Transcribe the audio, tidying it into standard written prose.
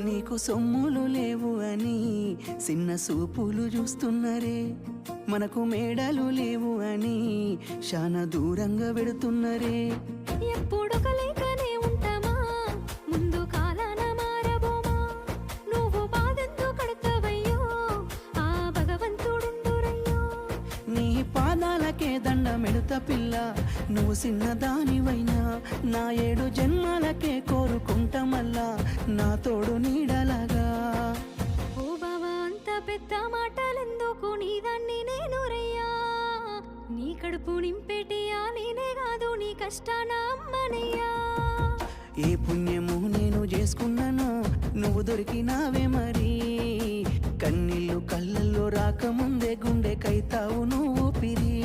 నీకు సొమ్ములు లేవు అని చిన్న సూపులు చూస్తున్నరే, మనకు మేడలు లేవు అని శానా దూరంగా వెడుతున్నరే. ఎప్పుడు కలేకనే ఉంటామా, ముందు కాలాన మారబోమా. నువ్వు బాధంతో కడతావయ్యో, ఆ భగవంతుడుండురయ్యో. నీ పాదాలకే దండమెడుత పిల్ల, నువ్వు చిన్నదానివైనా నా 7 జన్మాలకే కోరుకుంటా మల్లా నా తోడు నీడలాగా. ఓ బావా అంత పెద్ద మాటలెందుకు, నీదాన్ని నేను రయ్యా. నీ కడుపు నింపేటియా నేనే కాదు, నీ కష్టాన అమ్మనయ్యా. ఏ పుణ్యము నేను చేసుకున్నానో నువ్వు దొరికినావే మరి, కన్నీళ్ళు కళ్ళల్లో రాకముందే గుండె కైతావు నువ్వు పిరి.